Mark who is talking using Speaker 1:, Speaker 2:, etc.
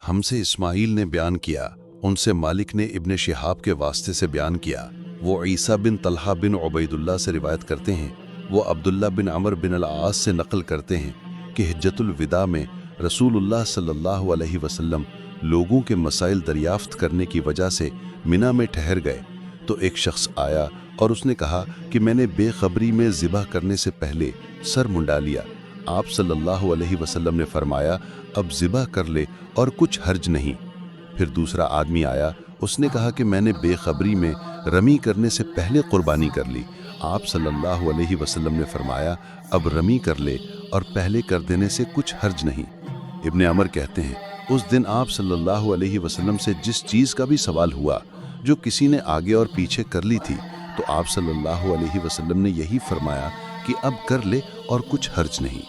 Speaker 1: हमसे इस्माइल ने बयान किया, उनसे मालिक ने इब्ने शिहाब के वास्ते से बयान किया। वो ईसा बिन तलहा बिन उबैदुल्लाह से रिवायत करते हैं। वो अब्दुल्ला बिन अमर बिन अल-आस से नकल करते हैं कि हिज्जतुल विदा में रसूलुल्लाह सल्लल्लाहु अलैहि वसल्लम लोगों के मसाइल दरियाफ्त करने की वजह से मिना में ठहर गए तो एक शख्स आया और उसने कहा कि मैंने बेखबरी में ज़िबह करने से पहले सर मुंडा लिया। आप सल्लल्लाहु अलैहि वसल्लम ने फरमाया, अब ज़िबह कर ले और कुछ हर्ज नहीं। फिर दूसरा आदमी आया, उसने कहा कि मैंने बेखबरी में रमी करने से पहले कुर्बानी कर ली। आप सल्लल्लाहु अलैहि वसल्लम ने फरमाया, अब रमी कर ले और पहले कर देने से कुछ हर्ज नहीं। इब्ने अमर कहते हैं, उस दिन आप सल्लल्लाहु अलैहि वसल्लम से जिस चीज़ का भी सवाल हुआ जो किसी ने आगे और पीछे कर ली थी, तो आप सल्लल्लाहु अलैहि वसल्लम ने यही फरमाया कि अब कर ले और कुछ हर्ज नहीं।